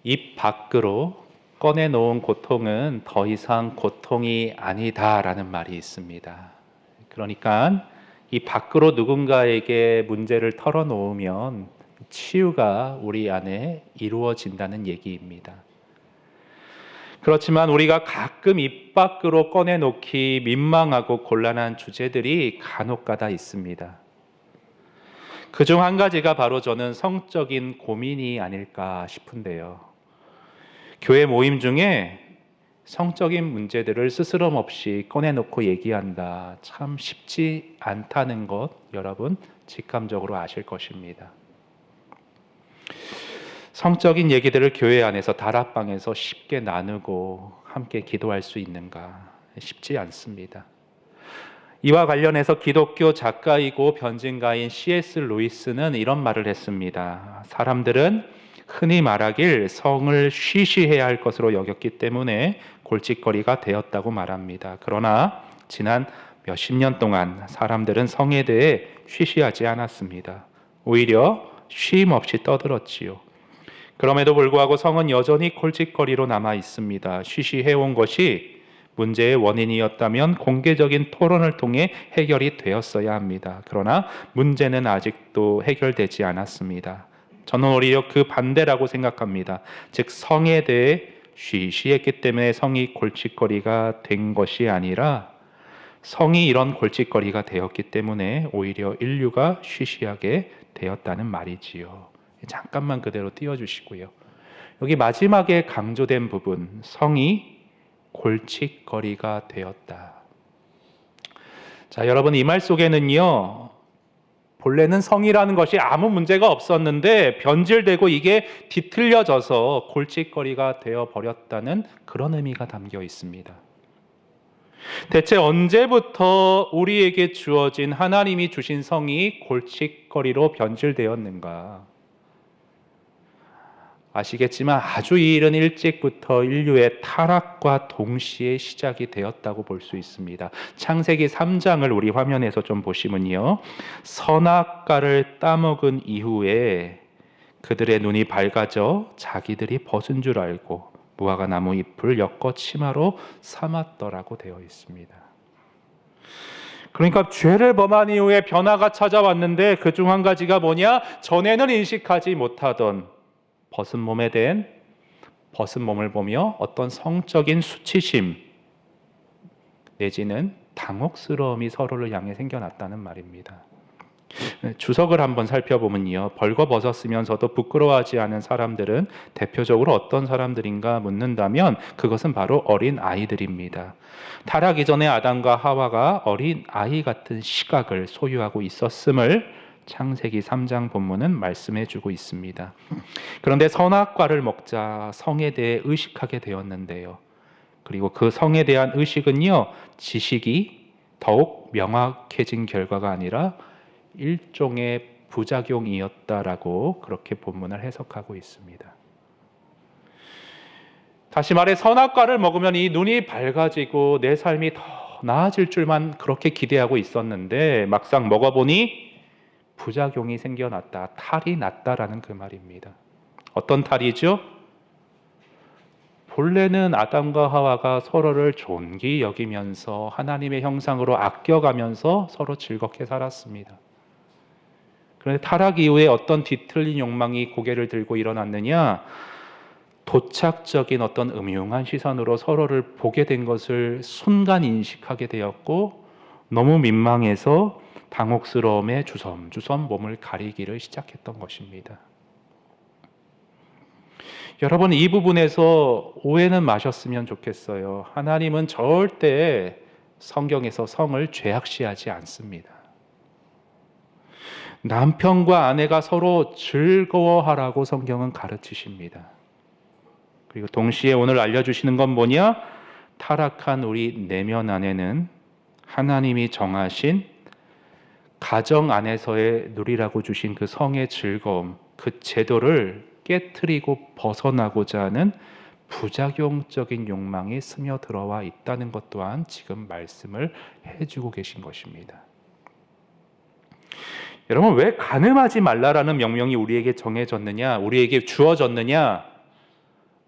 입 밖으로 꺼내놓은 고통은 더 이상 고통이 아니다라는 말이 있습니다. 그러니까 이 밖으로 누군가에게 문제를 털어놓으면 치유가 우리 안에 이루어진다는 얘기입니다. 그렇지만 우리가 가끔 입 밖으로 꺼내놓기 민망하고 곤란한 주제들이 간혹가다 있습니다. 그중 한 가지가 바로 저는 성적인 고민이 아닐까 싶은데요. 교회 모임 중에 성적인 문제들을 스스럼 없이 꺼내놓고 얘기한다. 참 쉽지 않다는 것 여러분 직감적으로 아실 것입니다. 성적인 얘기들을 교회 안에서 다락방에서 쉽게 나누고 함께 기도할 수 있는가? 쉽지 않습니다. 이와 관련해서 기독교 작가이고 변증가인 C.S. 루이스는 이런 말을 했습니다. 사람들은 흔히 말하길 성을 쉬쉬해야 할 것으로 여겼기 때문에 골칫거리가 되었다고 말합니다. 그러나 지난 몇십 년 동안 사람들은 성에 대해 쉬쉬하지 않았습니다. 오히려 쉼 없이 떠들었지요. 그럼에도 불구하고 성은 여전히 골칫거리로 남아 있습니다. 쉬쉬해온 것이 문제의 원인이었다면 공개적인 토론을 통해 해결이 되었어야 합니다. 그러나 문제는 아직도 해결되지 않았습니다. 저는 오히려 그 반대라고 생각합니다. 즉 성에 대해 쉬쉬했기 때문에 성이 골칫거리가 된 것이 아니라 성이 이런 골칫거리가 되었기 때문에 오히려 인류가 쉬쉬하게 되었다는 말이지요. 잠깐만 그대로 띄워주시고요. 여기 마지막에 강조된 부분, 성이 골칫거리가 되었다. 자, 여러분 이 말 속에는요, 본래는 성이라는 것이 아무 문제가 없었는데 변질되고 이게 뒤틀려져서 골칫거리가 되어 버렸다는 그런 의미가 담겨 있습니다. 대체 언제부터 우리에게 주어진 하나님이 주신 성이 골칫거리로 변질되었는가? 아시겠지만 아주 이른 일찍부터 인류의 타락과 동시에 시작이 되었다고 볼 수 있습니다. 창세기 3장을 우리 화면에서 좀 보시면요. 선악과를 따먹은 이후에 그들의 눈이 밝아져 자기들이 벗은 줄 알고 무화과 나무 잎을 엮어 치마로 삼았더라고 되어 있습니다. 그러니까 죄를 범한 이후에 변화가 찾아왔는데 그중 한 가지가 뭐냐? 전에는 인식하지 못하던 벗은 몸에 대한 벗은 몸을 보며 어떤 성적인 수치심 내지는 당혹스러움이 서로를 향해 생겨났다는 말입니다. 주석을 한번 살펴보면요. 벌거벗었으면서도 부끄러워하지 않은 사람들은 대표적으로 어떤 사람들인가 묻는다면 그것은 바로 어린 아이들입니다. 타락 이전에 아담과 하와가 어린 아이 같은 시각을 소유하고 있었음을 창세기 3장 본문은 말씀해 주고 있습니다. 그런데 선악과를 먹자 성에 대해 의식하게 되었는데요. 그리고 그 성에 대한 의식은요, 지식이 더욱 명확해진 결과가 아니라 일종의 부작용이었다라고 그렇게 본문을 해석하고 있습니다. 다시 말해 선악과를 먹으면 이 눈이 밝아지고 내 삶이 더 나아질 줄만 그렇게 기대하고 있었는데 막상 먹어보니 부작용이 생겨났다, 탈이 났다라는 그 말입니다. 어떤 탈이죠? 본래는 아담과 하와가 서로를 존귀 여기면서 하나님의 형상으로 아껴가면서 서로 즐겁게 살았습니다. 그런데 타락 이후에 어떤 뒤틀린 욕망이 고개를 들고 일어났느냐? 도착적인 어떤 음흉한 시선으로 서로를 보게 된 것을 순간 인식하게 되었고 너무 민망해서 당혹스러움에 주섬주섬 몸을 가리기를 시작했던 것입니다. 여러분 이 부분에서 오해는 마셨으면 좋겠어요. 하나님은 절대 성경에서 성을 죄악시하지 않습니다. 남편과 아내가 서로 즐거워하라고 성경은 가르치십니다. 그리고 동시에 오늘 알려주시는 건 뭐냐? 타락한 우리 내면 안에는 하나님이 정하신 가정 안에서의 누리라고 주신 그 성의 즐거움, 그 제도를 깨트리고 벗어나고자 하는 부작용적인 욕망이 스며들어와 있다는 것 또한 지금 말씀을 해주고 계신 것입니다. 여러분 왜 간음하지 말라라는 명령이 우리에게 정해졌느냐, 우리에게 주어졌느냐?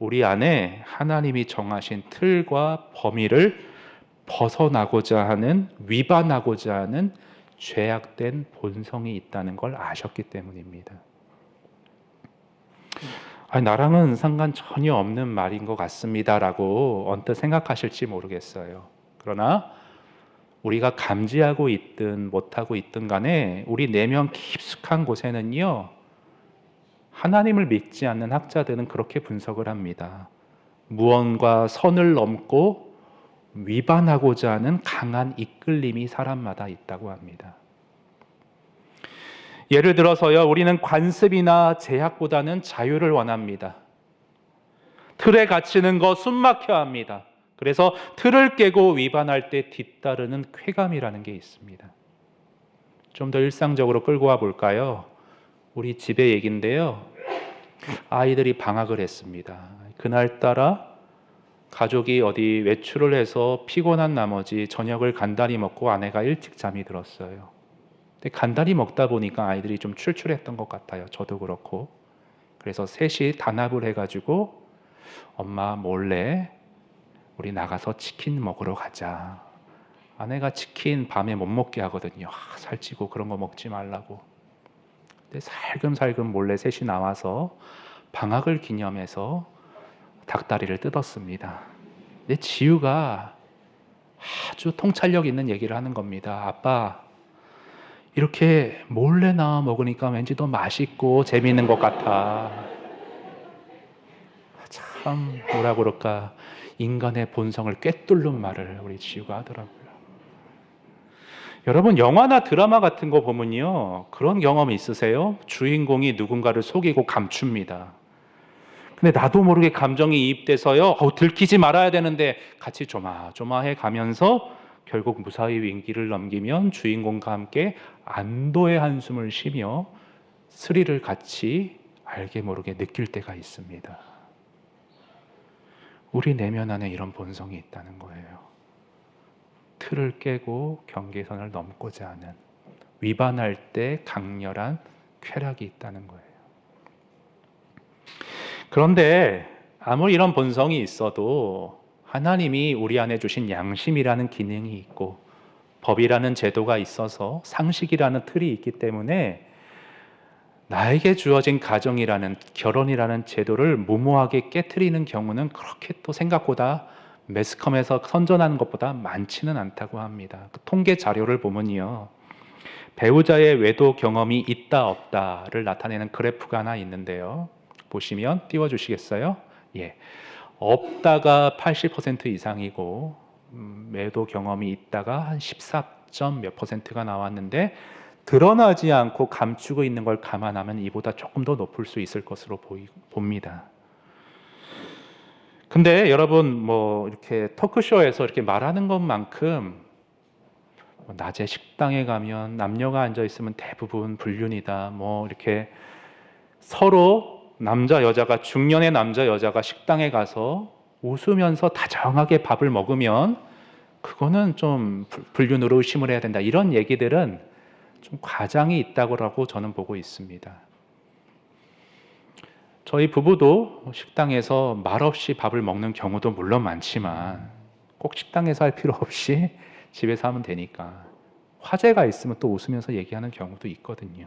우리 안에 하나님이 정하신 틀과 범위를 벗어나고자 하는, 위반하고자 하는 죄악된 본성이 있다는 걸 아셨기 때문입니다. 나랑은 상관 전혀 없는 말인 것 같습니다라고 언뜻 생각하실지 모르겠어요. 그러나 우리가 감지하고 있든 못하고 있든 간에 우리 내면 깊숙한 곳에는요, 하나님을 믿지 않는 학자들은 그렇게 분석을 합니다. 무언가 선을 넘고 위반하고자 하는 강한 이끌림이 사람마다 있다고 합니다. 예를 들어서요, 우리는 관습이나 제약보다는 자유를 원합니다. 틀에 갇히는 거 숨막혀 합니다. 그래서 틀을 깨고 위반할 때 뒤따르는 쾌감이라는 게 있습니다. 좀 더 일상적으로 끌고 와 볼까요? 우리 집의 얘기인데요. 아이들이 방학을 했습니다. 그날따라 가족이 어디 외출을 해서 피곤한 나머지 저녁을 간단히 먹고 아내가 일찍 잠이 들었어요. 근데 간단히 먹다 보니까 아이들이 좀 출출했던 것 같아요. 저도 그렇고. 그래서 셋이 단합을 해가지고 엄마 몰래 우리 나가서 치킨 먹으러 가자. 아내가 치킨 밤에 못 먹게 하거든요. 살찌고 그런 거 먹지 말라고. 근데 살금살금 몰래 셋이 나와서 방학을 기념해서 닭다리를 뜯었습니다. 근데 지우가 아주 통찰력 있는 얘기를 하는 겁니다. 아빠, 이렇게 몰래 나와 먹으니까 왠지 더 맛있고 재미있는 것 같아. 참 뭐라 그럴까, 인간의 본성을 꿰뚫는 말을 우리 지우가 하더라고요. 여러분, 영화나 드라마 같은 거 보면요, 그런 경험 있으세요? 주인공이 누군가를 속이고 감춥니다. 근데 나도 모르게 감정이 이입돼서요, 들키지 말아야 되는데 같이 조마조마해 가면서 결국 무사히 위기를 넘기면 주인공과 함께 안도의 한숨을 쉬며 스릴을 같이 알게 모르게 느낄 때가 있습니다. 우리 내면 안에 이런 본성이 있다는 거예요. 틀을 깨고 경계선을 넘고자 하는, 위반할 때 강렬한 쾌락이 있다는 거예요. 그런데 아무리 이런 본성이 있어도 하나님이 우리 안에 주신 양심이라는 기능이 있고 법이라는 제도가 있어서 상식이라는 틀이 있기 때문에 나에게 주어진 가정이라는, 결혼이라는 제도를 무모하게 깨트리는 경우는 그렇게 또 생각보다 매스컴에서 선전하는 것보다 많지는 않다고 합니다. 그 통계 자료를 보면요, 배우자의 외도 경험이 있다 없다를 나타내는 그래프가 하나 있는데요. 보시면 띄워주시겠어요? 예, 없다가 80% 이상이고 외도 경험이 있다가 한 14점 몇 %가 나왔는데, 드러나지 않고 감추고 있는 걸 감안하면 이보다 조금 더 높을 수 있을 것으로 봅니다. 근데 여러분, 이렇게 토크쇼에서 이렇게 말하는 것만큼 낮에 식당에 가면 남녀가 앉아 있으면 대부분 불륜이다, 이렇게 서로 남자 여자가, 중년의 남자 여자가 식당에 가서 웃으면서 다정하게 밥을 먹으면 그거는 좀 불륜으로 의심을 해야 된다, 이런 얘기들은 좀 과장이 있다고 저는 보고 있습니다. 저희 부부도 식당에서 말없이 밥을 먹는 경우도 물론 많지만 꼭 식당에서 할 필요 없이 집에서 하면 되니까, 화제가 있으면 또 웃으면서 얘기하는 경우도 있거든요.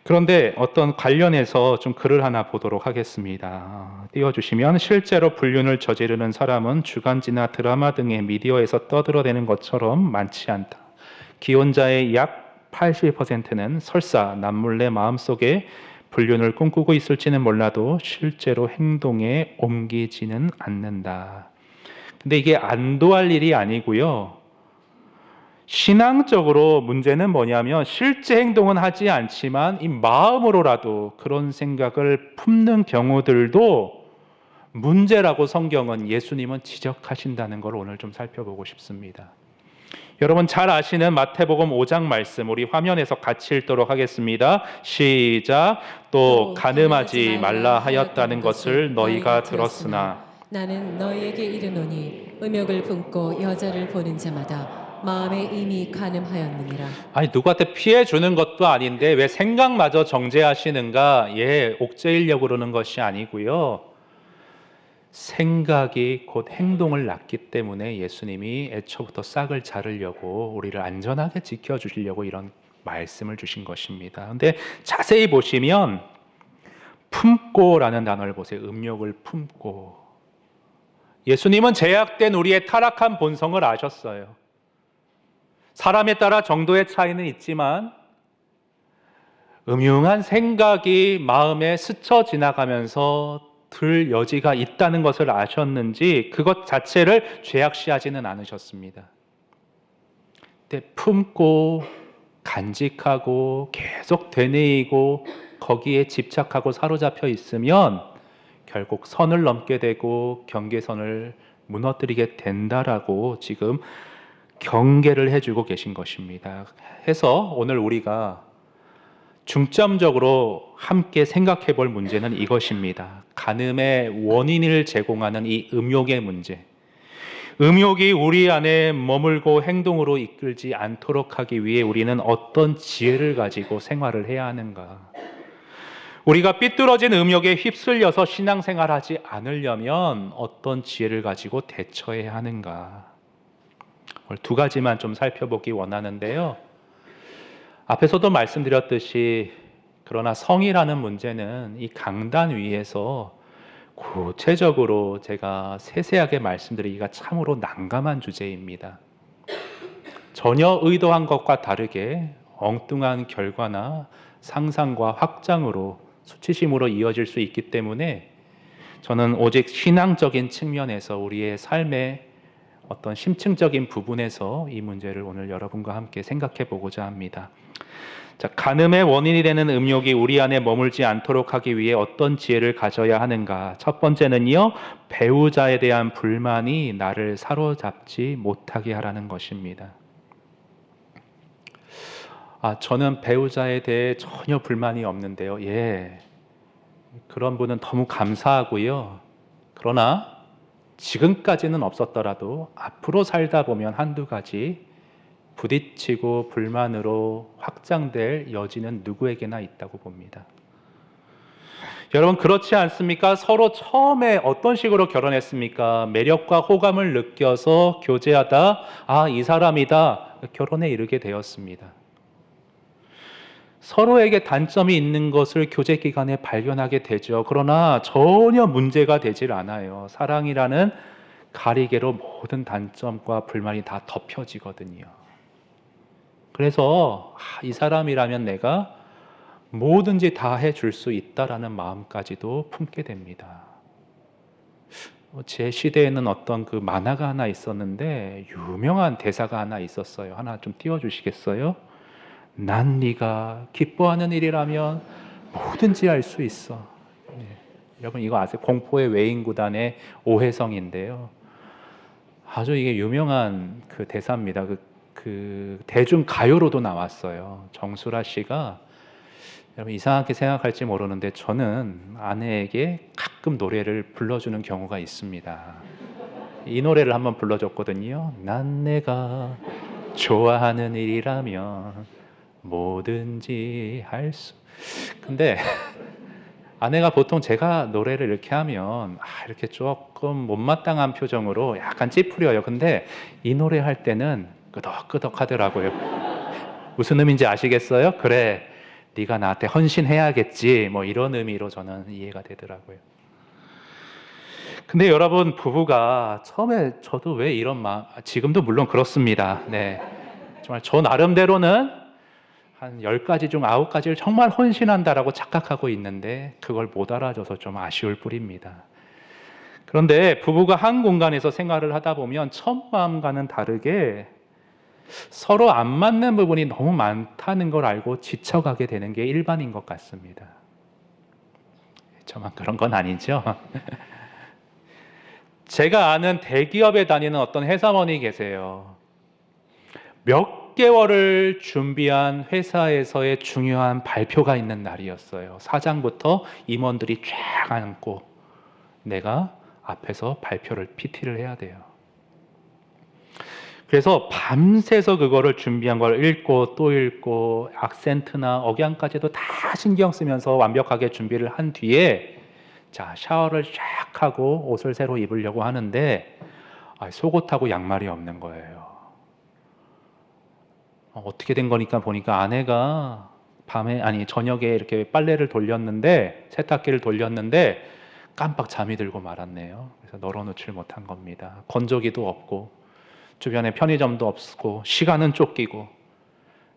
그런데 어떤 관련해서 좀 글을 하나 보도록 하겠습니다. 띄워주시면, 실제로 불륜을 저지르는 사람은 주간지나 드라마 등의 미디어에서 떠들어대는 것처럼 많지 않다. 기혼자의 약 80%는 설사 남몰래 마음속에 불륜을 꿈꾸고 있을지는 몰라도 실제로 행동에 옮기지는 않는다. 근데 이게 안도할 일이 아니고요, 신앙적으로 문제는 뭐냐면 실제 행동은 하지 않지만 이 마음으로라도 그런 생각을 품는 경우들도 문제라고 성경은, 예수님은 지적하신다는 걸 오늘 좀 살펴보고 싶습니다. 여러분 잘 아시는 마태복음 5장 말씀 우리 화면에서 같이 읽도록 하겠습니다. 시작. 또 간음하지 말라 하였다는 것을 너희가 들었으나 나는 너희에게 이르노니, 음욕을 품고 여자를 보는 자마다 마음에 이미 가늠하였느니라. 아니 누구한테 피해 주는 것도 아닌데 왜 생각마저 정죄하시는가? 예, 옥죄이려고 그러는 것이 아니고요. 생각이 곧 행동을 낳기 때문에 예수님이 애초부터 싹을 자르려고 우리를 안전하게 지켜주시려고 이런 말씀을 주신 것입니다. 근데 자세히 보시면 품고라는 단어를 보세요. 음욕을 품고. 예수님은 제약된 우리의 타락한 본성을 아셨어요. 사람에 따라 정도의 차이는 있지만 음흉한 생각이 마음에 스쳐 지나가면서 들 여지가 있다는 것을 아셨는지 그것 자체를 죄악시하지는 않으셨습니다. 근데 품고 간직하고 계속 되뇌이고 거기에 집착하고 사로잡혀 있으면 결국 선을 넘게 되고 경계선을 무너뜨리게 된다라고 지금 경계를 해주고 계신 것입니다. 해서 오늘 우리가 중점적으로 함께 생각해 볼 문제는 이것입니다. 간음의 원인을 제공하는 이 음욕의 문제. 음욕이 우리 안에 머물고 행동으로 이끌지 않도록 하기 위해 우리는 어떤 지혜를 가지고 생활을 해야 하는가? 우리가 삐뚤어진 음욕에 휩쓸려서 신앙생활하지 않으려면 어떤 지혜를 가지고 대처해야 하는가? 오늘 두 가지만 좀 살펴보기 원하는데요. 앞에서도 말씀드렸듯이 그러나 성이라는 문제는 이 강단 위에서 구체적으로 제가 세세하게 말씀드리기가 참으로 난감한 주제입니다. 전혀 의도한 것과 다르게 엉뚱한 결과나 상상과 확장으로 수치심으로 이어질 수 있기 때문에 저는 오직 신앙적인 측면에서 우리의 삶의 어떤 심층적인 부분에서 이 문제를 오늘 여러분과 함께 생각해 보고자 합니다. 자, 간음의 원인이 되는 음욕이 우리 안에 머물지 않도록 하기 위해 어떤 지혜를 가져야 하는가? 첫 번째는요, 배우자에 대한 불만이 나를 사로잡지 못하게 하라는 것입니다. 저는 배우자에 대해 전혀 불만이 없는데요. 예, 그런 분은 너무 감사하고요. 그러나 지금까지는 없었더라도 앞으로 살다 보면 한두 가지 부딪히고 불만으로 확장될 여지는 누구에게나 있다고 봅니다. 여러분 그렇지 않습니까? 서로 처음에 어떤 식으로 결혼했습니까? 매력과 호감을 느껴서 교제하다 이 사람이다 결혼에 이르게 되었습니다. 서로에게 단점이 있는 것을 교제 기간에 발견하게 되죠. 그러나 전혀 문제가 되질 않아요. 사랑이라는 가리개로 모든 단점과 불만이 다 덮여지거든요. 그래서 이 사람이라면 내가 뭐든지 다 해줄 수 있다라는 마음까지도 품게 됩니다. 제 시대에는 어떤 그 만화가 하나 있었는데 유명한 대사가 하나 있었어요. 하나 좀 띄워주시겠어요? 난 네가 기뻐하는 일이라면 뭐든지 할 수 있어. 네. 여러분 이거 아세요? 공포의 외인구단의 오혜성인데요. 아주 이게 유명한 그 대사입니다. 그 대중 가요로도 나왔어요. 정수라 씨가 여러분 이상하게 생각할지 모르는데 저는 아내에게 가끔 노래를 불러주는 경우가 있습니다. 이 노래를 한번 불러줬거든요. 난 내가 좋아하는 일이라면 뭐든지 할 수. 근데 아내가 보통 제가 노래를 이렇게 하면 이렇게 조금 못마땅한 표정으로 약간 찌푸려요. 근데 이 노래 할 때는 끄덕끄덕 하더라고요. 무슨 의미인지 아시겠어요? 그래, 네가 나한테 헌신해야겠지. 뭐 이런 의미로 저는 이해가 되더라고요. 근데 여러분 부부가 처음에 저도 왜 이런 마음, 지금도 물론 그렇습니다. 네, 정말 저 나름대로는 한 10가지 중 9가지를 정말 헌신한다라고 착각하고 있는데 그걸 못 알아줘서 좀 아쉬울 뿐입니다. 그런데 부부가 한 공간에서 생활을 하다 보면 첫 마음과는 다르게 서로 안 맞는 부분이 너무 많다는 걸 알고 지쳐가게 되는 게 일반인 것 같습니다. 저만 그런 건 아니죠? 제가 아는 대기업에 다니는 어떤 회사원이 계세요. 몇 개월을 준비한 회사에서의 중요한 발표가 있는 날이었어요. 사장부터 임원들이 쫙 앉고 내가 앞에서 발표를 PT를 해야 돼요. 그래서 밤새서 그거를 준비한 걸 읽고 또 읽고 악센트나 억양까지도 다 신경 쓰면서 완벽하게 준비를 한 뒤에 자, 샤워를 쫙 하고 옷을 새로 입으려고 하는데 속옷하고 양말이 없는 거예요. 어떻게 된 거니까 보니까 아내가 저녁에 이렇게 빨래를 돌렸는데, 세탁기를 돌렸는데 깜빡 잠이 들고 말았네요. 그래서 널어놓질 못한 겁니다. 건조기도 없고 주변에 편의점도 없고 시간은 쫓기고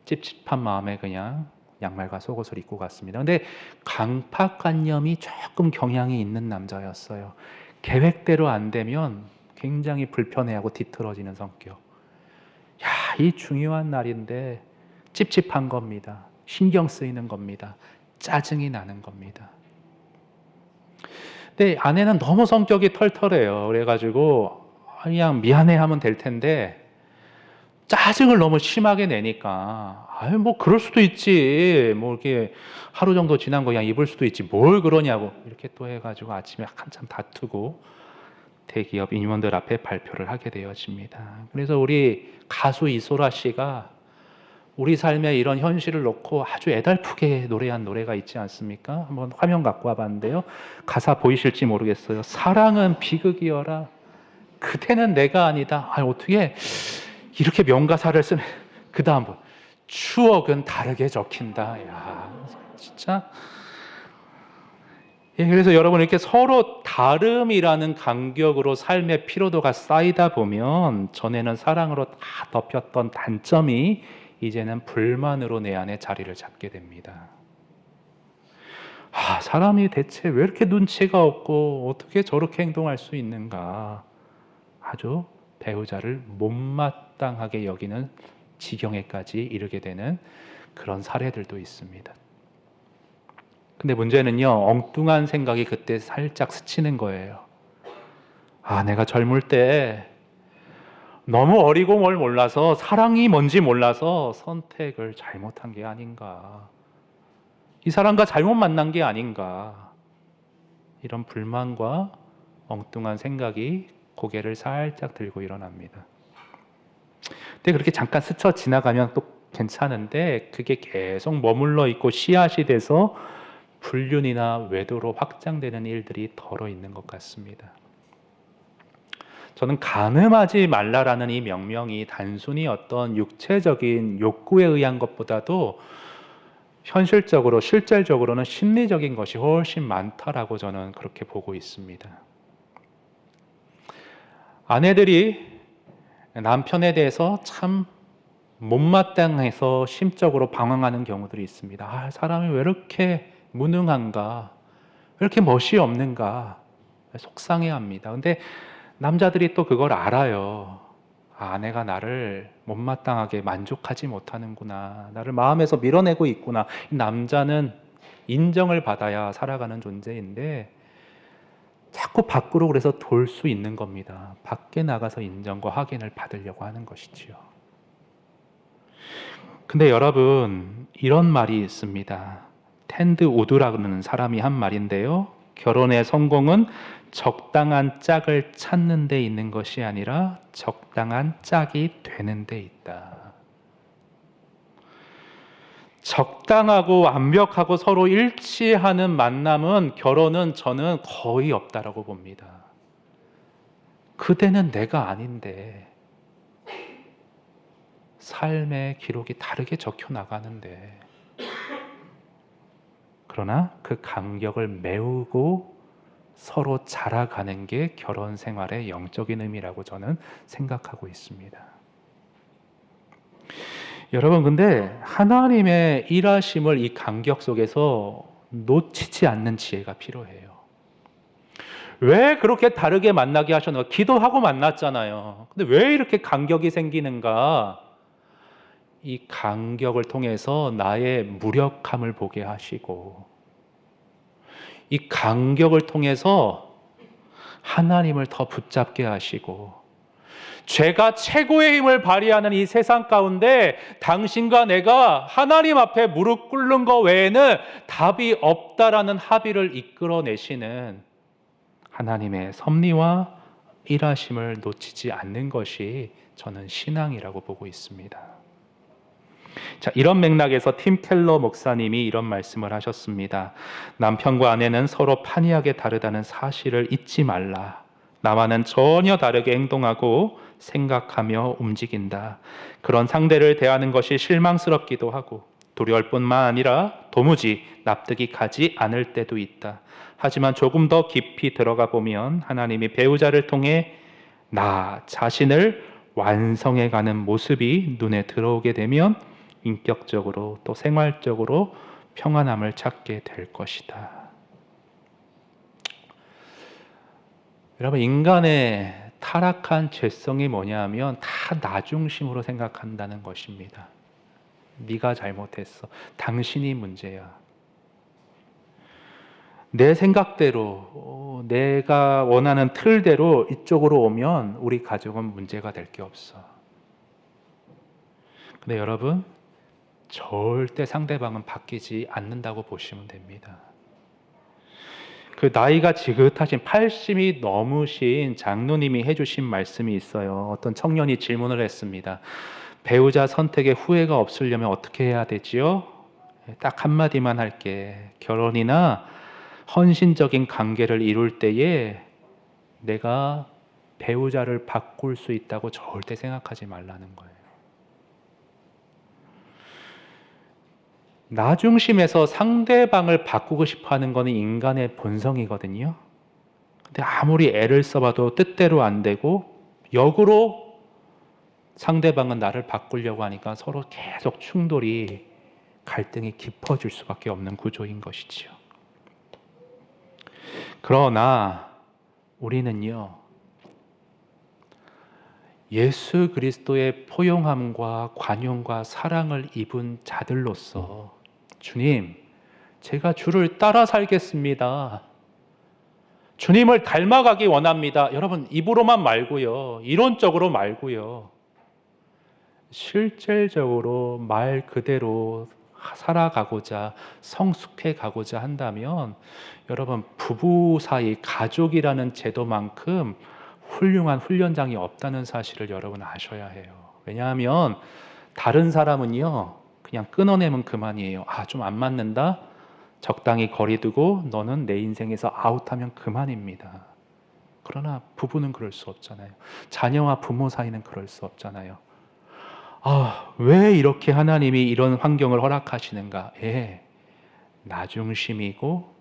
찝찝한 마음에 그냥 양말과 속옷을 입고 갔습니다. 근데 강팍관념이 조금 경향이 있는 남자였어요. 계획대로 안 되면 굉장히 불편해하고 뒤틀어지는 성격. 야, 이 중요한 날인데 찝찝한 겁니다. 신경 쓰이는 겁니다. 짜증이 나는 겁니다. 근데 아내는 너무 성격이 털털해요. 그래가지고 그냥 미안해하면 될 텐데 짜증을 너무 심하게 내니까 뭐 그럴 수도 있지, 뭐 이렇게 하루 정도 지난 거 그냥 입을 수도 있지 뭘 그러냐고 이렇게 또 해가지고 아침에 한참 다투고 대기업 임원들 앞에 발표를 하게 되어집니다. 그래서 우리 가수 이소라 씨가 우리 삶의 이런 현실을 놓고 아주 애달프게 노래한 노래가 있지 않습니까? 한번 화면 갖고 와봤는데요. 가사 보이실지 모르겠어요. 사랑은 비극이여라. 그대는 내가 아니다. 어떻게 이렇게 명가사를 쓰면 그 다음 추억은 다르게 적힌다. 야, 진짜. 그래서 여러분 이렇게 서로 다름이라는 간격으로 삶의 피로도가 쌓이다 보면 전에는 사랑으로 다 덮였던 단점이 이제는 불만으로 내 안에 자리를 잡게 됩니다. 사람이 대체 왜 이렇게 눈치가 없고 어떻게 저렇게 행동할 수 있는가. 아주 배우자를 못마땅하게 여기는 지경에까지 이르게 되는 그런 사례들도 있습니다. 근데 문제는요, 엉뚱한 생각이 그때 살짝 스치는 거예요. 내가 젊을 때 너무 어리고 뭘 몰라서, 사랑이 뭔지 몰라서 선택을 잘못한 게 아닌가. 이 사람과 잘못 만난 게 아닌가. 이런 불만과 엉뚱한 생각이 고개를 살짝 들고 일어납니다. 근데 그렇게 잠깐 스쳐 지나가면 또 괜찮은데 그게 계속 머물러 있고 씨앗이 돼서 불륜이나 외도로 확장되는 일들이 덜어 있는 것 같습니다. 저는 간음하지 말라라는 이 명령이 단순히 어떤 육체적인 욕구에 의한 것보다도 현실적으로, 실질적으로는 심리적인 것이 훨씬 많다라고 저는 그렇게 보고 있습니다. 아내들이 남편에 대해서 참 못마땅해서 심적으로 방황하는 경우들이 있습니다. 사람이 왜 이렇게 무능한가, 왜 이렇게 멋이 없는가 속상해합니다. 근데 남자들이 또 그걸 알아요. 아내가 나를 못마땅하게 만족하지 못하는구나, 나를 마음에서 밀어내고 있구나. 남자는 인정을 받아야 살아가는 존재인데 자꾸 밖으로 그래서 돌 수 있는 겁니다. 밖에 나가서 인정과 확인을 받으려고 하는 것이지요. 근데 여러분, 이런 말이 있습니다. 텐드 우드라는 사람이 한 말인데요. 결혼의 성공은 적당한 짝을 찾는 데 있는 것이 아니라 적당한 짝이 되는 데 있다. 적당하고 완벽하고 서로 일치하는 만남은, 결혼은 저는 거의 없다라고 봅니다. 그대는 내가 아닌데 삶의 기록이 다르게 적혀 나가는데, 그러나 그 간격을 메우고 서로 자라가는 게 결혼 생활의 영적인 의미라고 저는 생각하고 있습니다. 여러분, 근데 하나님의 일하심을 이 간격 속에서 놓치지 않는 지혜가 필요해요. 왜 그렇게 다르게 만나게 하셨는가? 기도하고 만났잖아요. 근데 왜 이렇게 간격이 생기는가? 이 간격을 통해서 나의 무력함을 보게 하시고, 이 간격을 통해서 하나님을 더 붙잡게 하시고, 죄가 최고의 힘을 발휘하는 이 세상 가운데 당신과 내가 하나님 앞에 무릎 꿇는 것 외에는 답이 없다라는 합의를 이끌어내시는 하나님의 섭리와 일하심을 놓치지 않는 것이 저는 신앙이라고 보고 있습니다. 자, 이런 맥락에서 팀 켈러 목사님이 이런 말씀을 하셨습니다. 남편과 아내는 서로 판이하게 다르다는 사실을 잊지 말라. 나와는 전혀 다르게 행동하고 생각하며 움직인다. 그런 상대를 대하는 것이 실망스럽기도 하고 두려울 뿐만 아니라 도무지 납득이 가지 않을 때도 있다. 하지만 조금 더 깊이 들어가 보면 하나님이 배우자를 통해 나 자신을 완성해가는 모습이 눈에 들어오게 되면 인격적으로 또 생활적으로 평안함을 찾게 될 것이다. 여러분, 인간의 타락한 죄성이 뭐냐면 다 나 중심으로 생각한다는 것입니다. 네가 잘못했어. 당신이 문제야. 내 생각대로, 내가 원하는 틀대로 이쪽으로 오면 우리 가족은 문제가 될 게 없어. 근데 여러분, 절대 상대방은 바뀌지 않는다고 보시면 됩니다. 그 나이가 지긋하신 80이 넘으신 장로님이 해주신 말씀이 있어요. 어떤 청년이 질문을 했습니다. 배우자 선택에 후회가 없으려면 어떻게 해야 되지요? 딱 한마디만 할게. 결혼이나 헌신적인 관계를 이룰 때에 내가 배우자를 바꿀 수 있다고 절대 생각하지 말라는 거예요. 나 중심에서 상대방을 바꾸고 싶어 하는 것은 인간의 본성이거든요. 근데 아무리 애를 써봐도 뜻대로 안 되고 역으로 상대방은 나를 바꾸려고 하니까 서로 계속 충돌이 갈등이 깊어질 수밖에 없는 구조인 것이지요. 그러나 우리는요, 예수 그리스도의 포용함과 관용과 사랑을 입은 자들로서 주님, 제가 주를 따라 살겠습니다. 주님을 닮아가기 원합니다. 여러분, 입으로만 말고요. 이론적으로 말고요. 실질적으로 말 그대로 살아가고자, 성숙해 가고자 한다면 여러분, 부부 사이 가족이라는 제도만큼 훌륭한 훈련장이 없다는 사실을 여러분 아셔야 해요. 왜냐하면 다른 사람은요, 그냥 끊어내면 그만이에요. 좀 안 맞는다? 적당히 거리 두고 너는 내 인생에서 아웃하면 그만입니다. 그러나 부부는 그럴 수 없잖아요. 자녀와 부모 사이는 그럴 수 없잖아요. 왜 이렇게 하나님이 이런 환경을 허락하시는가? 나 중심이고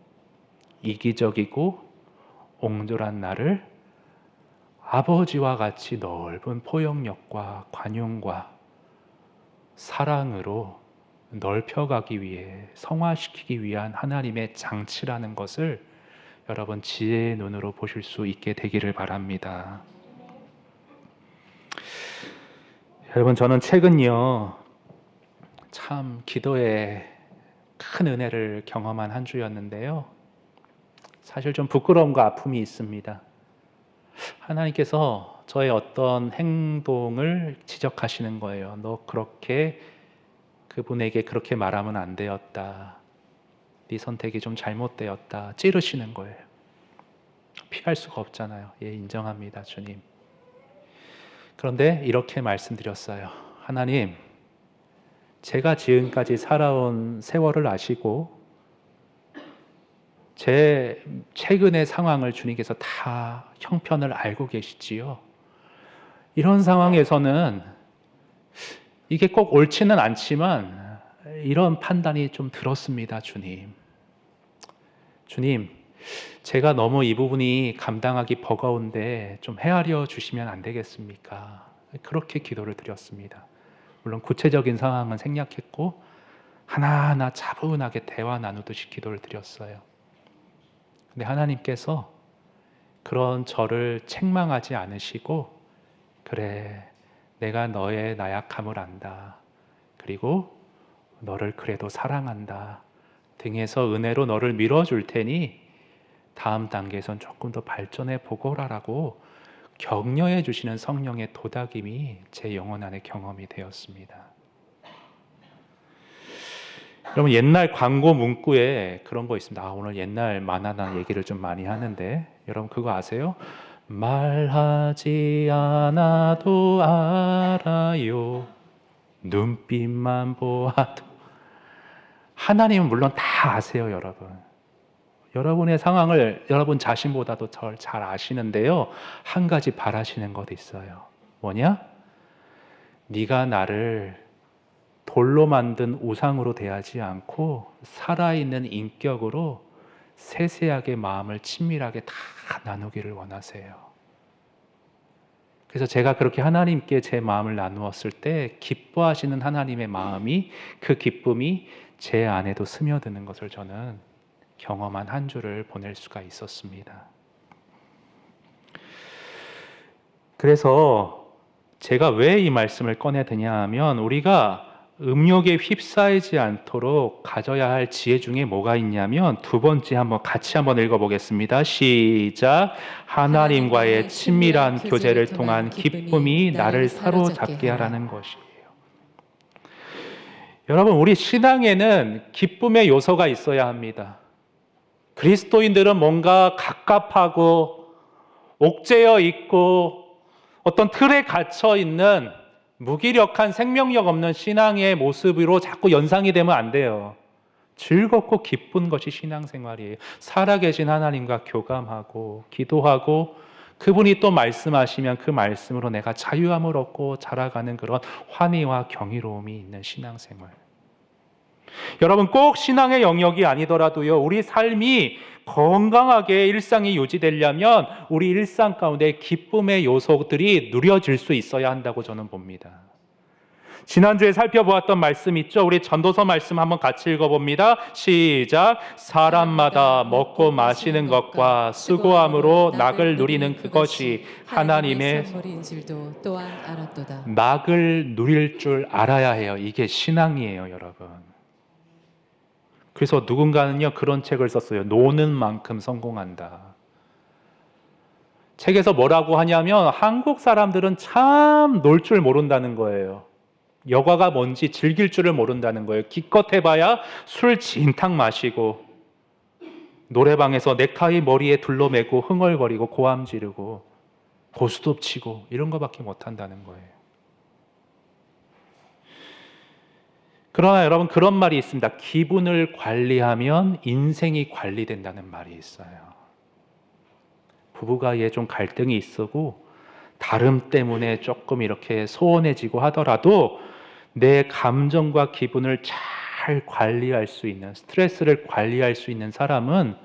이기적이고 옹졸한 나를 아버지와 같이 넓은 포용력과 관용과 사랑으로 넓혀가기 위해, 성화시키기 위한 하나님의 장치라는 것을 여러분 지혜의 눈으로 보실 수 있게 되기를 바랍니다. 여러분, 저는 최근요, 참 기도에 큰 은혜를 경험한 한 주였는데요. 사실 좀 부끄러움과 아픔이 있습니다. 하나님께서 저의 어떤 행동을 지적하시는 거예요. 너 그렇게 그분에게 그렇게 말하면 안 되었다. 네 선택이 좀 잘못되었다. 찌르시는 거예요. 피할 수가 없잖아요. 인정합니다, 주님. 그런데 이렇게 말씀드렸어요. 하나님, 제가 지금까지 살아온 세월을 아시고 제 최근의 상황을 주님께서 다 형편을 알고 계시지요. 이런 상황에서는 이게 꼭 옳지는 않지만 이런 판단이 좀 들었습니다, 주님. 주님, 제가 너무 이 부분이 감당하기 버거운데 좀 헤아려 주시면 안 되겠습니까? 그렇게 기도를 드렸습니다. 물론 구체적인 상황은 생략했고 하나하나 차분하게 대화 나누듯이 기도를 드렸어요. 근데 하나님께서 그런 저를 책망하지 않으시고, 그래, 내가 너의 나약함을 안다. 그리고 너를 그래도 사랑한다. 등에서 은혜로 너를 밀어줄 테니 다음 단계에선 조금 더 발전해 보거라라고 격려해 주시는 성령의 도닥임이 제 영혼 안에 경험이 되었습니다. 여러분, 옛날 광고 문구에 그런 거 있습니다. 오늘 옛날 만화나 얘기를 좀 많이 하는데 여러분 그거 아세요? 말하지 않아도 알아요. 눈빛만 보아도. 하나님은 물론 다 아세요, 여러분. 여러분의 상황을 여러분 자신보다도 잘 아시는데요. 한 가지 바라시는 것 있어요. 뭐냐? 네가 나를 돌로 만든 우상으로 대하지 않고 살아있는 인격으로 세세하게 마음을 친밀하게 다 나누기를 원하세요. 그래서 제가 그렇게 하나님께 제 마음을 나누었을 때 기뻐하시는 하나님의 마음이, 그 기쁨이 제 안에도 스며드는 것을 저는 경험한 한 주를 보낼 수가 있었습니다. 그래서 제가 왜 이 말씀을 꺼내드냐 하면, 우리가 음욕에 휩싸이지 않도록 가져야 할 지혜 중에 뭐가 있냐면, 두 번째 같이 한번 읽어보겠습니다. 시작. 하나님과의 친밀한 교제를 통한 기쁨이 나를 사로잡게 하라는 것이에요. 여러분, 우리 신앙에는 기쁨의 요소가 있어야 합니다. 그리스도인들은 뭔가 갑갑하고 옥죄어 있고 어떤 틀에 갇혀 있는 무기력한 생명력 없는 신앙의 모습으로 자꾸 연상이 되면 안 돼요. 즐겁고 기쁜 것이 신앙생활이에요. 살아계신 하나님과 교감하고 기도하고 그분이 또 말씀하시면 그 말씀으로 내가 자유함을 얻고 자라가는 그런 환희와 경이로움이 있는 신앙생활. 여러분, 꼭 신앙의 영역이 아니더라도요, 우리 삶이 건강하게 일상이 유지되려면 우리 일상 가운데 기쁨의 요소들이 누려질 수 있어야 한다고 저는 봅니다. 지난주에 살펴보았던 말씀 있죠? 우리 전도서 말씀 한번 같이 읽어봅니다. 시작. 사람마다 먹고 마시는 것과 수고함으로 낙을 누리는 그것이 하나님의 선물인 줄도 또한 알았도다. 낙을 누릴 줄 알아야 해요. 이게 신앙이에요, 여러분. 그래서 누군가는요, 그런 책을 썼어요. 노는 만큼 성공한다. 책에서 뭐라고 하냐면, 한국 사람들은 참 놀 줄 모른다는 거예요. 여가가 뭔지 즐길 줄을 모른다는 거예요. 기껏 해봐야 술 진탕 마시고 노래방에서 넥타이 머리에 둘러매고 흥얼거리고 고함 지르고 고스톱 치고 이런 거밖에 못한다는 거예요. 그러나 여러분, 그런 말이 있습니다. 기분을 관리하면 인생이 관리된다는 말이 있어요. 부부가에 좀 갈등이 있고 다름 때문에 조금 이렇게 소원해지고 하더라도 내 감정과 기분을 잘 관리할 수 있는, 스트레스를 관리할 수 있는 사람은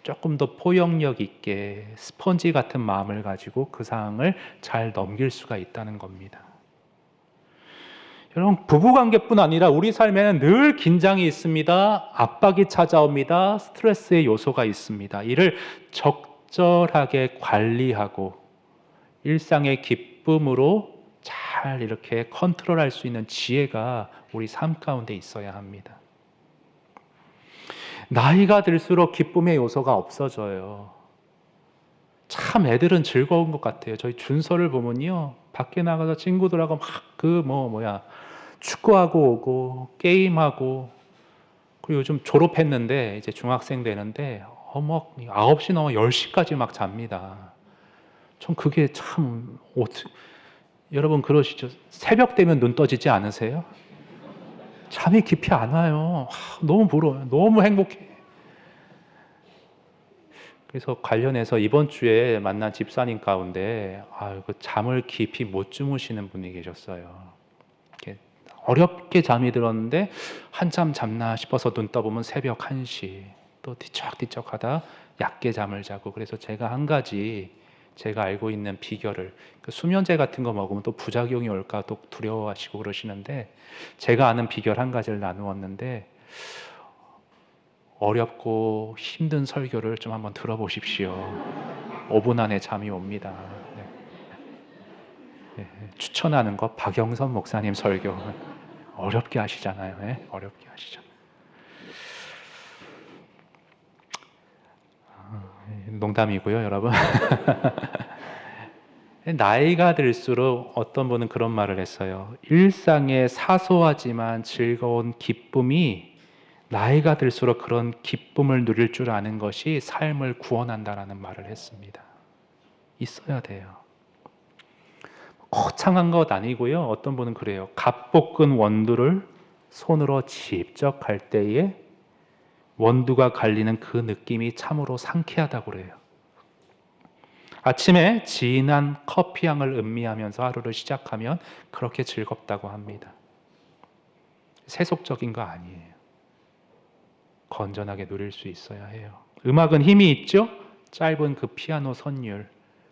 조금 더 포용력 있게 스펀지 같은 마음을 가지고 그 상황을 잘 넘길 수가 있다는 겁니다. 여러분, 부부관계뿐 아니라 우리 삶에는 늘 긴장이 있습니다. 압박이 찾아옵니다. 스트레스의 요소가 있습니다. 이를 적절하게 관리하고 일상의 기쁨으로 잘 이렇게 컨트롤할 수 있는 지혜가 우리 삶 가운데 있어야 합니다. 나이가 들수록 기쁨의 요소가 없어져요. 참 애들은 즐거운 것 같아요. 저희 준서를 보면요, 밖에 나가서 친구들하고 막 축구하고 오고 게임하고, 그리고 요즘 졸업했는데 이제 중학생 되는데 9시 넘어 10시까지 막 잡니다. 전 그게 참 여러분 그러시죠? 새벽 되면 눈 떠지지 않으세요? 잠이 깊이 안 와요. 너무 부러워요. 너무 행복해. 그래서 관련해서 이번 주에 만난 집사님 가운데 잠을 깊이 못 주무시는 분이 계셨어요. 어렵게 잠이 들었는데 한참 잠나 싶어서 눈 떠보면 새벽 1시, 또 뒤척뒤척 하다 얕게 잠을 자고. 그래서 제가 한 가지 제가 알고 있는 비결을, 수면제 같은 거 먹으면 또 부작용이 올까 또 두려워하시고 그러시는데, 제가 아는 비결 한 가지를 나누었는데, 어렵고 힘든 설교를 좀 한번 들어보십시오. 5분 안에 잠이 옵니다. 네. 추천하는 거 박영선 목사님 설교. 어렵게 하시잖아요. 네? 어렵게 하시잖아요. 농담이고요, 여러분. 나이가 들수록 어떤 분은 그런 말을 했어요. 일상의 사소하지만 즐거운 기쁨이 나이가 들수록 그런 기쁨을 누릴 줄 아는 것이 삶을 구원한다라는 말을 했습니다. 있어야 돼요. 거창한 것 아니고요. 어떤 분은 그래요. 갓 볶은 원두를 손으로 직접 갈 때에 원두가 갈리는 그 느낌이 참으로 상쾌하다고 그래요. 아침에 진한 커피 향을 음미하면서 하루를 시작하면 그렇게 즐겁다고 합니다. 세속적인 거 아니에요. 건전하게 누릴 수 있어야 해요. 음악은 힘이 있죠? 짧은 그 피아노 선율,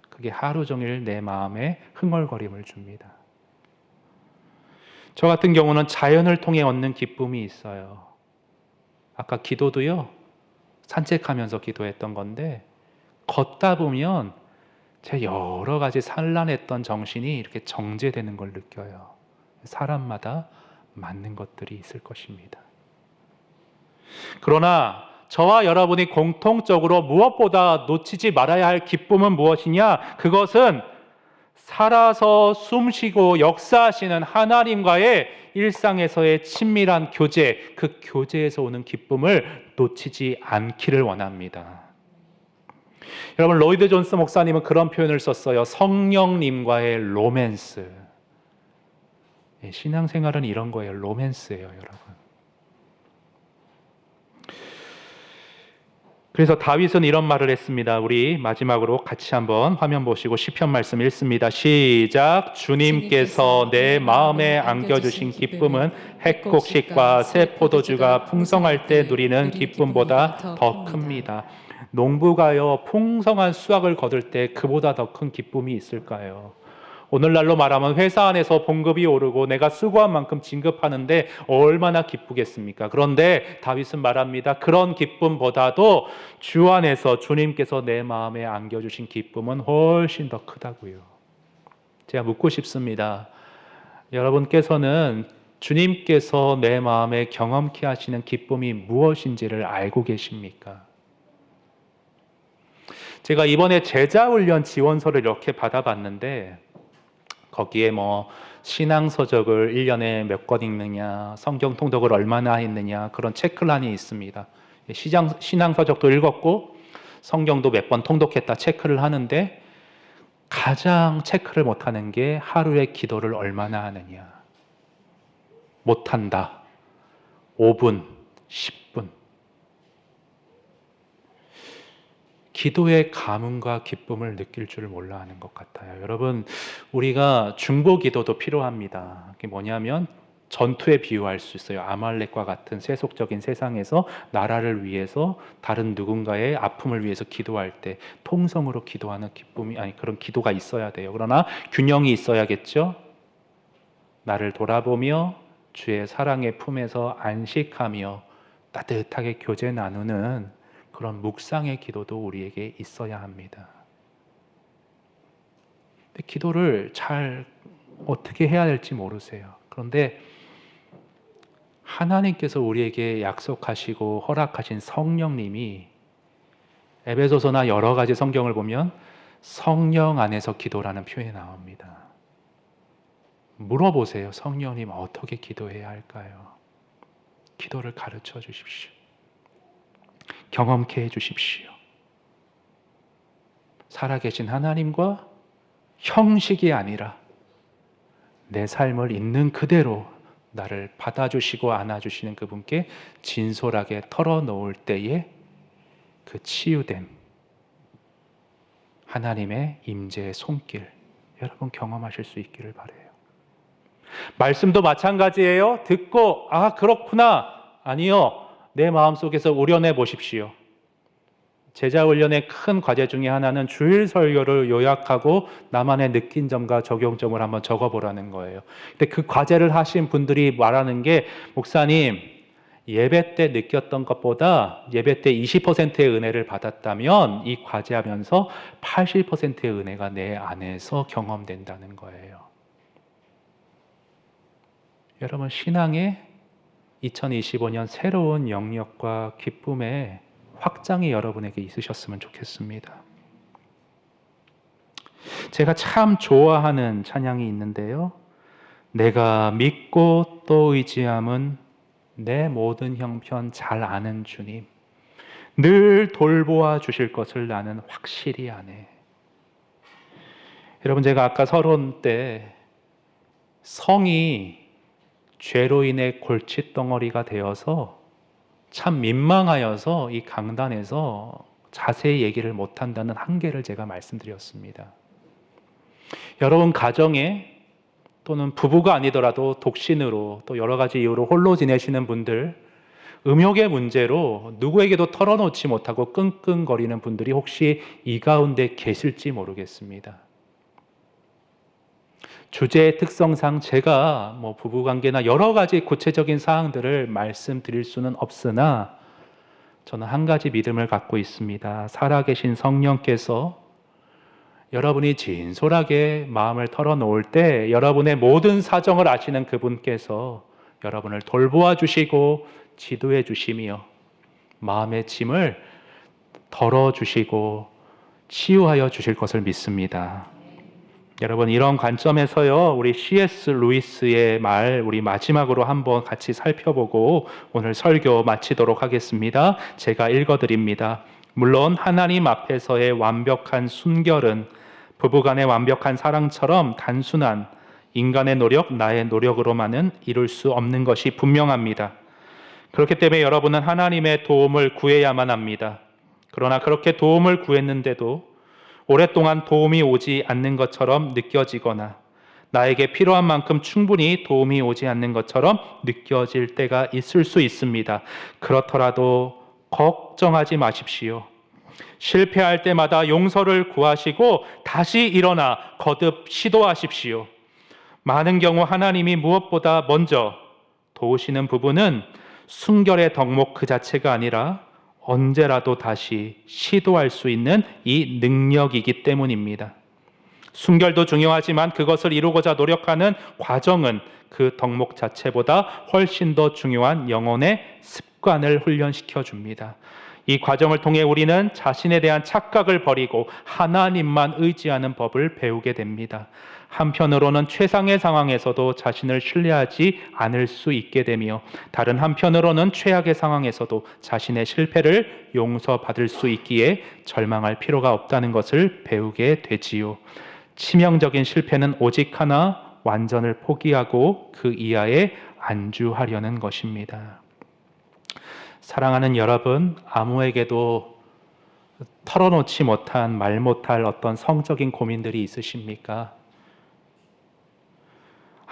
그게 하루 종일 내 마음에 흥얼거림을 줍니다. 저 같은 경우는 자연을 통해 얻는 기쁨이 있어요. 아까 기도도요, 산책하면서 기도했던 건데 걷다 보면 제 여러 가지 산란했던 정신이 이렇게 정제되는 걸 느껴요. 사람마다 맞는 것들이 있을 것입니다. 그러나 저와 여러분이 공통적으로 무엇보다 놓치지 말아야 할 기쁨은 무엇이냐? 그것은 살아서 숨쉬고 역사하시는 하나님과의 일상에서의 친밀한 교제, 그 교제에서 오는 기쁨을 놓치지 않기를 원합니다. 여러분, 로이드 존스 목사님은 그런 표현을 썼어요. 성령님과의 로맨스. 신앙생활은 이런 거예요. 로맨스예요, 여러분. 그래서 다윗은 이런 말을 했습니다. 우리 마지막으로 같이 한번 화면 보시고 시편 말씀 읽습니다. 시작. 주님께서 내 마음에 안겨주신 기쁨은 핵곡식과 새 포도주가 풍성할 때 누리는 기쁨보다 더 큽니다. 농부가요, 풍성한 수확을 거둘 때 그보다 더 큰 기쁨이 있을까요? 오늘날로 말하면 회사 안에서 봉급이 오르고 내가 수고한 만큼 진급하는데 얼마나 기쁘겠습니까? 그런데 다윗은 말합니다. 그런 기쁨보다도 주 안에서 주님께서 내 마음에 안겨주신 기쁨은 훨씬 더 크다고요. 제가 묻고 싶습니다. 여러분께서는 주님께서 내 마음에 경험케 하시는 기쁨이 무엇인지를 알고 계십니까? 제가 이번에 제자훈련 지원서를 이렇게 받아봤는데 거기에 신앙서적을 1년에 몇 권 읽느냐, 성경 통독을 얼마나 했느냐, 그런 체크란이 있습니다. 신앙서적도 읽었고 성경도 몇 번 통독했다 체크를 하는데 가장 체크를 못하는 게 하루에 기도를 얼마나 하느냐. 못한다. 5분, 10분. 기도의 감흥과 기쁨을 느낄 줄 몰라 하는 것 같아요. 여러분, 우리가 중보 기도도 필요합니다. 그게 뭐냐면 전투에 비유할 수 있어요. 아말렉과 같은 세속적인 세상에서 나라를 위해서 다른 누군가의 아픔을 위해서 기도할 때 통성으로 기도하는 그런 기도가 있어야 돼요. 그러나 균형이 있어야겠죠. 나를 돌아보며 주의 사랑의 품에서 안식하며 따뜻하게 교제 나누는 그런 묵상의 기도도 우리에게 있어야 합니다. 근데 기도를 잘 어떻게 해야 될지 모르세요. 그런데 하나님께서 우리에게 약속하시고 허락하신 성령님이 에베소서나 여러 가지 성경을 보면 성령 안에서 기도라는 표현이 나옵니다. 물어보세요. 성령님 어떻게 기도해야 할까요? 기도를 가르쳐 주십시오. 경험케 해주십시오. 살아계신 하나님과 형식이 아니라 내 삶을 있는 그대로 나를 받아주시고 안아주시는 그분께 진솔하게 털어놓을 때에 그 치유됨, 하나님의 임재의 손길, 여러분 경험하실 수 있기를 바라요. 말씀도 마찬가지예요. 듣고 그렇구나. 아니요. 내 마음속에서 우려내 보십시오. 제자훈련의 큰 과제 중에 하나는 주일 설교를 요약하고 나만의 느낀 점과 적용점을 한번 적어보라는 거예요. 근데 그 과제를 하신 분들이 말하는 게 목사님, 예배 때 느꼈던 것보다 예배 때 20%의 은혜를 받았다면 이 과제하면서 80%의 은혜가 내 안에서 경험된다는 거예요. 여러분, 신앙의 2025년 새로운 영역과 기쁨의 확장이 여러분에게 있으셨으면 좋겠습니다. 제가 참 좋아하는 찬양이 있는데요. 내가 믿고 또 의지함은 내 모든 형편 잘 아는 주님, 늘 돌보아 주실 것을 나는 확실히 아네. 여러분, 제가 아까 서론 때 성이 죄로 인해 골칫덩어리가 되어서 참 민망하여서 이 강단에서 자세히 얘기를 못한다는 한계를 제가 말씀드렸습니다. 여러분 가정에 또는 부부가 아니더라도 독신으로 또 여러 가지 이유로 홀로 지내시는 분들, 음욕의 문제로 누구에게도 털어놓지 못하고 끙끙거리는 분들이 혹시 이 가운데 계실지 모르겠습니다. 주제의 특성상 제가 부부관계나 여러 가지 구체적인 사항들을 말씀드릴 수는 없으나 저는 한 가지 믿음을 갖고 있습니다. 살아계신 성령께서 여러분이 진솔하게 마음을 털어놓을 때 여러분의 모든 사정을 아시는 그분께서 여러분을 돌보아 주시고 지도해 주시며 마음의 짐을 덜어주시고 치유하여 주실 것을 믿습니다. 여러분, 이런 관점에서요, 우리 C.S. 루이스의 말 우리 마지막으로 한번 같이 살펴보고 오늘 설교 마치도록 하겠습니다. 제가 읽어드립니다. 물론 하나님 앞에서의 완벽한 순결은 부부간의 완벽한 사랑처럼 단순한 인간의 노력, 나의 노력으로만은 이룰 수 없는 것이 분명합니다. 그렇기 때문에 여러분은 하나님의 도움을 구해야만 합니다. 그러나 그렇게 도움을 구했는데도 오랫동안 도움이 오지 않는 것처럼 느껴지거나 나에게 필요한 만큼 충분히 도움이 오지 않는 것처럼 느껴질 때가 있을 수 있습니다. 그렇더라도 걱정하지 마십시오. 실패할 때마다 용서를 구하시고 다시 일어나 거듭 시도하십시오. 많은 경우 하나님이 무엇보다 먼저 도우시는 부분은 순결의 덕목 그 자체가 아니라 언제라도 다시 시도할 수 있는 이 능력이기 때문입니다. 순결도 중요하지만 그것을 이루고자 노력하는 과정은 그 덕목 자체보다 훨씬 더 중요한 영혼의 습관을 훈련시켜 줍니다. 이 과정을 통해 우리는 자신에 대한 착각을 버리고 하나님만 의지하는 법을 배우게 됩니다. 한편으로는 최상의 상황에서도 자신을 신뢰하지 않을 수 있게 되며 다른 한편으로는 최악의 상황에서도 자신의 실패를 용서받을 수 있기에 절망할 필요가 없다는 것을 배우게 되지요. 치명적인 실패는 오직 하나, 완전을 포기하고 그 이하에 안주하려는 것입니다. 사랑하는 여러분, 아무에게도 털어놓지 못한, 말 못할 어떤 성적인 고민들이 있으십니까?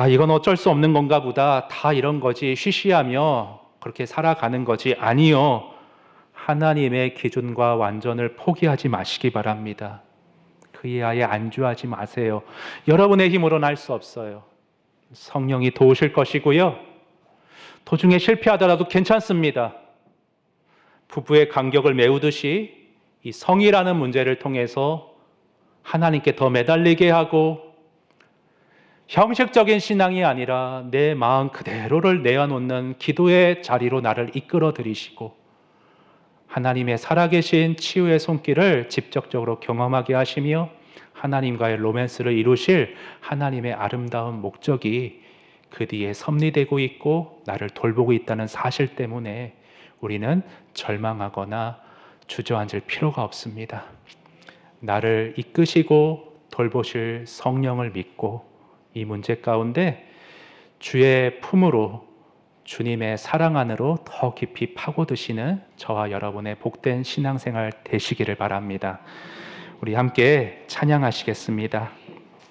이건 어쩔 수 없는 건가 보다, 다 이런 거지, 쉬쉬하며 그렇게 살아가는 거지. 아니요, 하나님의 기준과 완전을 포기하지 마시기 바랍니다. 그 이하에 안주하지 마세요. 여러분의 힘으로는 할 수 없어요. 성령이 도우실 것이고요, 도중에 실패하더라도 괜찮습니다. 부부의 간격을 메우듯이 이 성이라는 문제를 통해서 하나님께 더 매달리게 하고 형식적인 신앙이 아니라 내 마음 그대로를 내어놓는 기도의 자리로 나를 이끌어 들이시고 하나님의 살아계신 치유의 손길을 직접적으로 경험하게 하시며 하나님과의 로맨스를 이루실 하나님의 아름다운 목적이 그 뒤에 섭리되고 있고 나를 돌보고 있다는 사실 때문에 우리는 절망하거나 주저앉을 필요가 없습니다. 나를 이끄시고 돌보실 성령을 믿고 이 문제 가운데 주의 품으로, 주님의 사랑 안으로 더 깊이 파고드시는 저와 여러분의 복된 신앙생활 되시기를 바랍니다. 우리 함께 찬양하시겠습니다.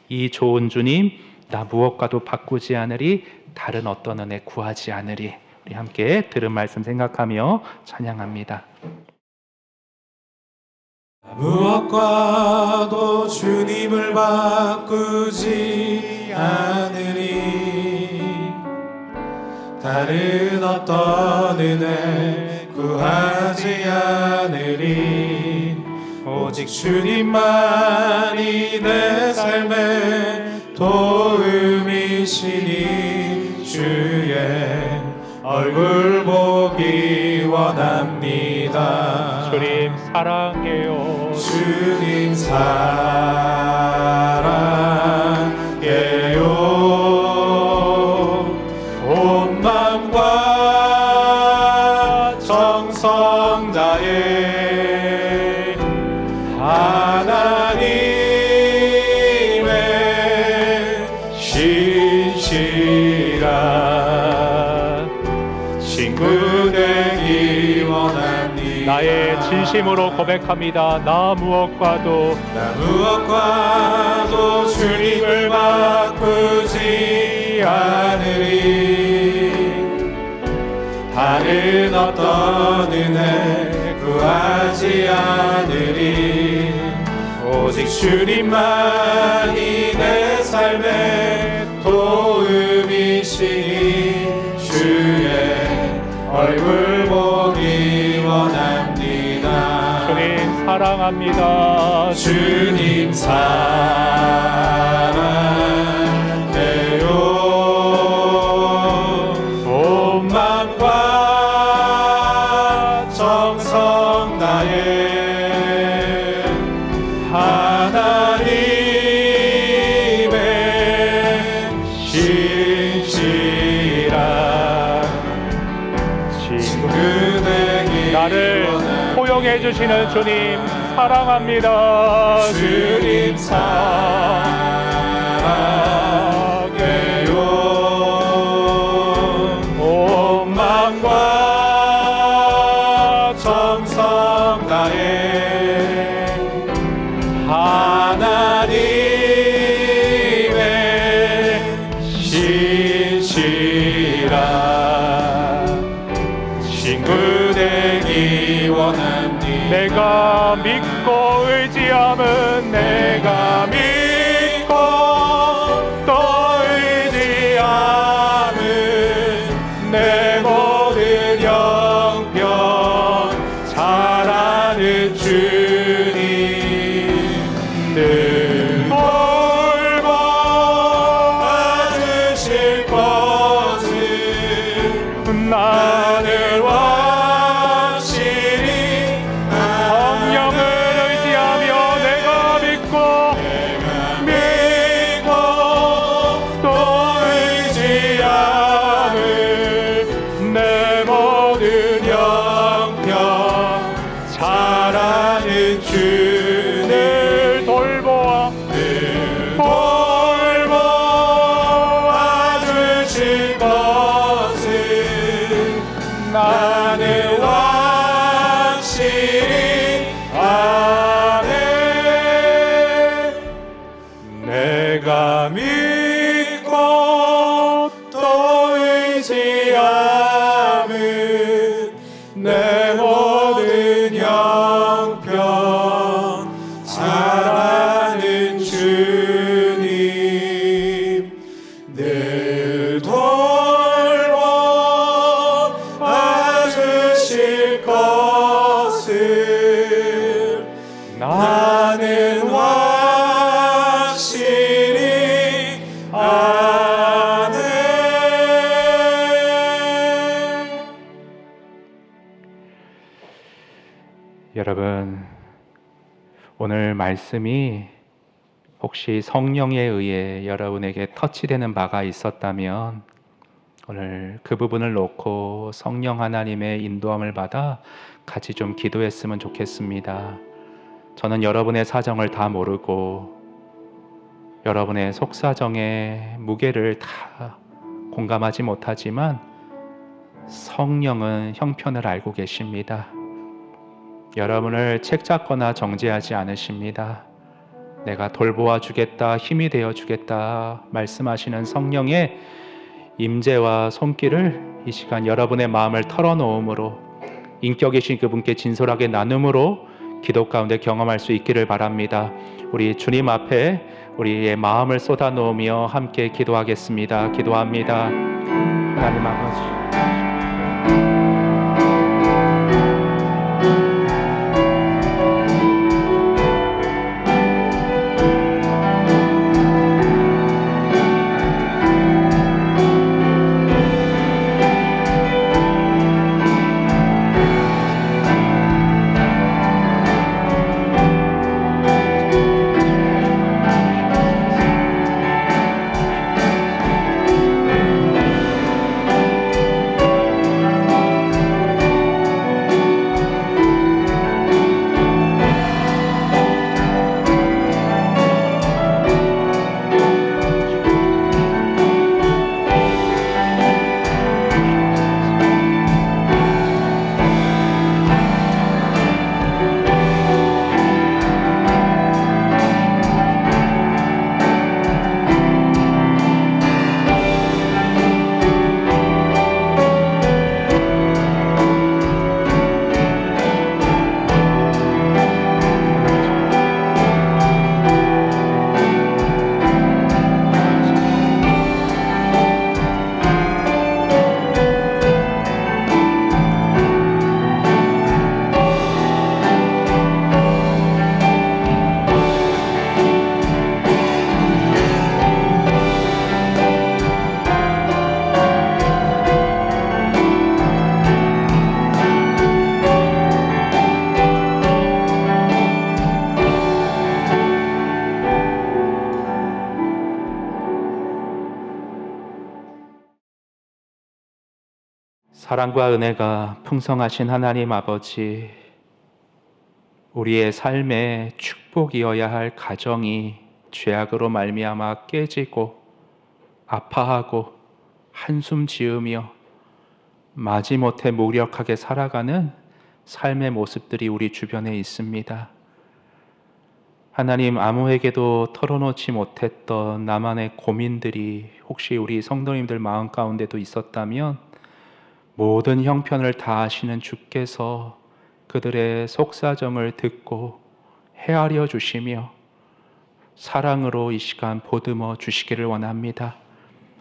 이 좋은 주님, 나 무엇과도 바꾸지 않으리, 다른 어떤 은혜 구하지 않으리. 우리 함께 들은 말씀 생각하며 찬양합니다. 무엇과도 주님을 바꾸지 않으리, 다른 어떤 은혜 구하지 않으리. 오직 주님만이 내 삶의 도움이시니 주의 얼굴 보기 원합니다. 주님 사랑해요. 주님 사랑해요. 온 마음과 정성 다해 하나님의 진심으로 고백합니다. 나 무엇과도 주님을 바꾸지 않으리. 다른 어떤 은혜 구하지 않으리. 오직 주님만이 내 삶의 도움이시니 주의 얼굴 보기 원합니다. 주님 사랑합니다. 주님 사랑해요. 온 마음과 정성 다해 하나님의 신실한 친구 되기 나를 원합니다. 포용해 주시는 주님 사랑합니다. 주님 사랑해요. 온 마음과 정성 다해 하나님의 신실한 친구 되기 원합니다. 내가 믿고 의지함은 내가 믿고 또 의지함은 내 모든 영병 잘 아는 주님 늘 돌봐주실 것을 나는 확실히 성령을 의지하며 내가 믿고 또 의지함을 내 모든 영병 잘 아는 주를 돌보아 돌보아주실 것을 나는 확실히 아네. 내가 믿고 또 의지함은 내 모든 영병 잘 아는 주님 늘 돌봐주실 것을 나는 확실히 아네. 여러분, 오늘 말씀이 혹시 성령에 의해 여러분에게 터치되는 바가 있었다면 오늘 그 부분을 놓고 성령 하나님의 인도함을 받아 같이 좀 기도했으면 좋겠습니다. 저는 여러분의 사정을 다 모르고 여러분의 속사정의 무게를 다 공감하지 못하지만 성령은 형편을 알고 계십니다. 여러분을 책잡거나 정죄하지 않으십니다. 내가 돌보아 주겠다, 힘이 되어 주겠다 말씀하시는 성령의 임재와 손길을 이 시간 여러분의 마음을 털어놓음으로 인격이신 그분께 진솔하게 나눔으로 기도 가운데 경험할 수 있기를 바랍니다. 우리 주님 앞에 우리의 마음을 쏟아놓으며 함께 기도하겠습니다. 기도합니다. 하나님 아버지, 사랑과 은혜가 풍성하신 하나님 아버지, 우리의 삶의 축복이어야 할 가정이 죄악으로 말미암아 깨지고 아파하고 한숨 지으며 마지못해 무력하게 살아가는 삶의 모습들이 우리 주변에 있습니다. 하나님, 아무에게도 털어놓지 못했던 나만의 고민들이 혹시 우리 성도님들 마음 가운데도 있었다면 모든 형편을 다 아시는 주께서 그들의 속사정을 듣고 헤아려 주시며 사랑으로 이 시간 보듬어 주시기를 원합니다.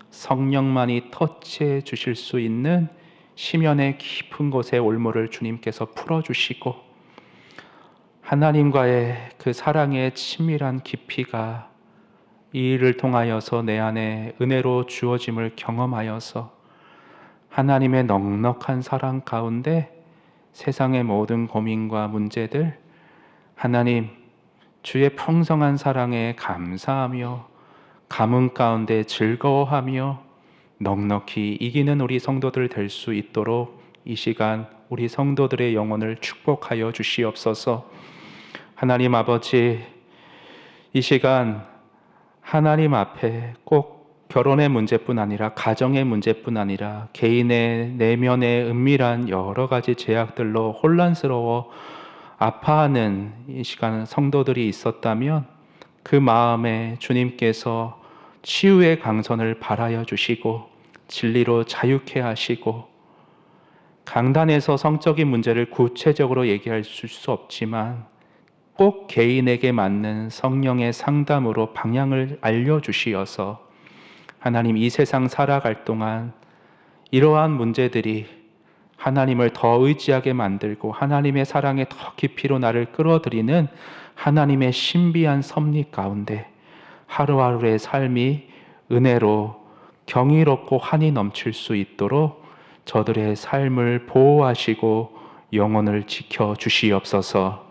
성령만이 터치해 주실 수 있는 심연의 깊은 곳의 올무를 주님께서 풀어주시고 하나님과의 그 사랑의 친밀한 깊이가 이 일을 통하여서 내 안에 은혜로 주어짐을 경험하여서 하나님의 넉넉한 사랑 가운데 세상의 모든 고민과 문제들, 하나님 주의 풍성한 사랑에 감사하며 가문 가운데 즐거워하며 넉넉히 이기는 우리 성도들 될 수 있도록 이 시간 우리 성도들의 영혼을 축복하여 주시옵소서. 하나님 아버지, 이 시간 하나님 앞에 꼭 결혼의 문제뿐 아니라 가정의 문제뿐 아니라 개인의 내면의 은밀한 여러 가지 제약들로 혼란스러워 아파하는 이 시간 성도들이 있었다면 그 마음에 주님께서 치유의 강선을 발하여 주시고 진리로 자유케 하시고, 강단에서 성적인 문제를 구체적으로 얘기할 수 없지만 꼭 개인에게 맞는 성령의 상담으로 방향을 알려주시어서 하나님 이 세상 살아갈 동안 이러한 문제들이 하나님을 더 의지하게 만들고 하나님의 사랑에 더 깊이로 나를 끌어들이는 하나님의 신비한 섭리 가운데 하루하루의 삶이 은혜로 경이롭고 환히 넘칠 수 있도록 저들의 삶을 보호하시고 영혼을 지켜 주시옵소서.